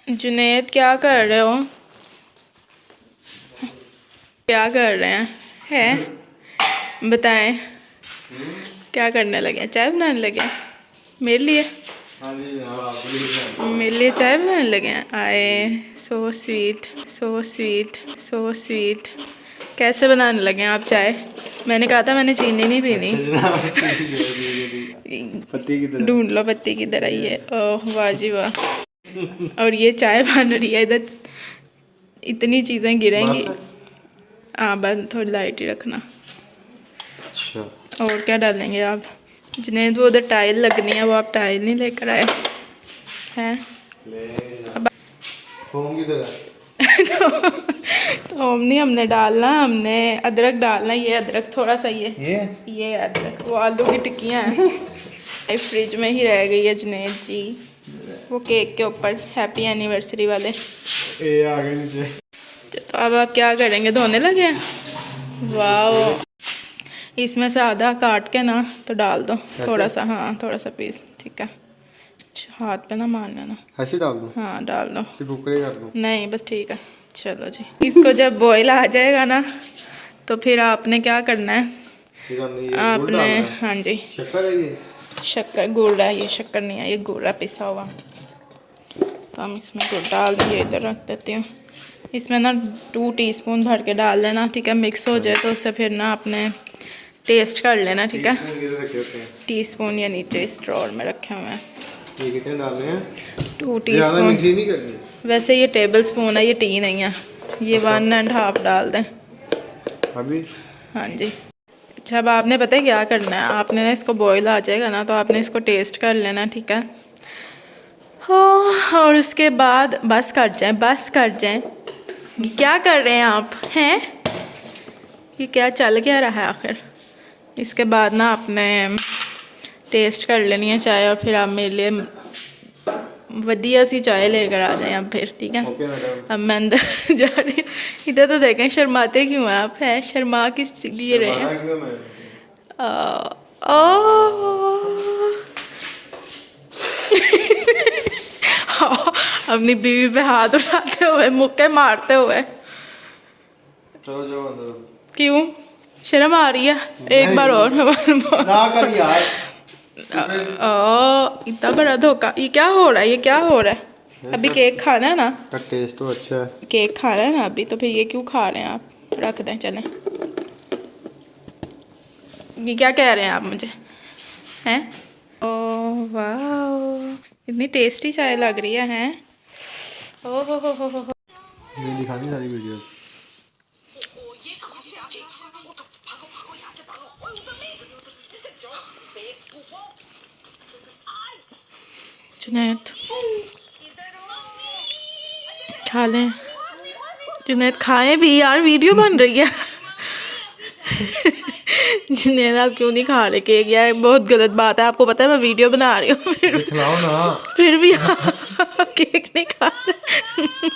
जुनैद क्या कर रहे हो? क्या कर रहे हैं बताएं। क्या करने लगे? चाय बनाने लगे मेरे लिए? मेरे लिए चाय बनाने लगे हैं। आए, so sweet, so sweet, so sweet. कैसे बनाने लगे हैं आप चाय? मैंने कहा था मैंने चीनी नहीं पीनी। ढूंढ लो पत्ती किधर आई है। ओह वाह जी वाह। और ये चाय बन रही है इधर, इतनी चीज़ें गिरेंगी। हाँ बस थोड़ी लाइट ही रखना। अच्छा और क्या डालेंगे आप? जुनैद वो उधर टाइल लगनी है, वो आप टाइल नहीं लेकर आए हैं? थोम किधर है? थोम नहीं हमने डालना, हमने अदरक डालना। ये अदरक थोड़ा सा, ये अदरक। वो आलू की टिक्कियाँ हैं फ्रिज में ही रह गई है जुनैद जी, वो केक के ऊपर हैप्पी एनिवर्सरी वाले। ए आ गए नीचे। तो अब आप क्या करेंगे? धोने लगे हैं? वाह, इसमें से आधा काट के ना तो डाल दो थोड़ा सा। हाँ थोड़ा सा पीस, ठीक है। हाथ पे ना मारना ना। ऐसे डाल दो? हाँ डाल दो। फिर भुक्कड़े कर दो? नहीं बस ठीक है। चलो जी, इसको जब बॉईल आ जाएगा ना तो फिर आपने क्या करना है? फिर हमने ये आपने, हाँ जी, शक्कर है ये? शक्कर, गुड़ है ये, शक्कर नहीं है ये, गुड़ है पिसा हुआ। तो हम इसमें गुड़ डाल दिए, इधर रख देती हूँ। इसमें ना 2 टीस्पून भर के डाल देना, ठीक है। मिक्स हो जाए तो उससे फिर ना आपने टेस्ट कर लेना, ठीक है। टीस्पून या नीचे स्ट्रॉ में रखे हुए हैं। ये कितने डालने हैं? 2 टीस्पून। नहीं करनी वैसे ये टेबल स्पून है, ये टी नहीं है। ये 1.5 डाल दें अभी। हाँ जी। अच्छा अब आपने पता है क्या करना है? आपने ना इसको बॉईल आ जाएगा ना तो आपने इसको टेस्ट कर लेना, ठीक है। हो, और उसके बाद बस कर जाएं, बस कर जाएं। क्या कर रहे हैं आप हैं? ये क्या चल क्या रहा है आखिर? इसके बाद ना आपने टेस्ट कर लेनी है चाय, और फिर आप मेरे लिए वधिया सी चाय लेकर आ जाएं अब फिर, ठीक है। अब मैं अंदर जा रही हूँ। इधर तो देखें, शर्माते क्यों हैं आप? हैं, शर्मा किस लिए रहे हैं? अपनी बीवी पे हाथ उठाते हुए, मुक्के मारते हुए। क्यों शर्म आ रही है? एक बार और ना कर यार। इतना बड़ा धोखा। ये क्या हो रहा है? ये क्या हो रहा है? अभी केक खाना है ना? टेस्ट तो अच्छा है। केक खाना है ना अभी, तो फिर ये क्यों खा रहे हैं आप? रख दें, चलें। ये क्या कह रहे हैं आप मुझे? हैं? ओह वाह, इतनी टेस्टी चाय लग रही है। हैं? ओह हो। दिखानी सारी वीडियो। जुनैद खा लें। जुनैद खाएं भी यार, वीडियो बन रही है। जुनैद आप क्यों नहीं खा रहे केक? यार बहुत गलत बात है, आपको पता है मैं वीडियो बना रही हूँ। खिलाओ ना। फिर भी आप केक नहीं खा रहे।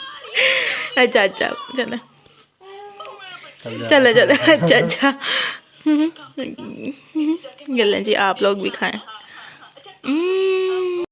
अच्छा चले चले चले। अच्छा गले जी, आप लोग भी खाएं।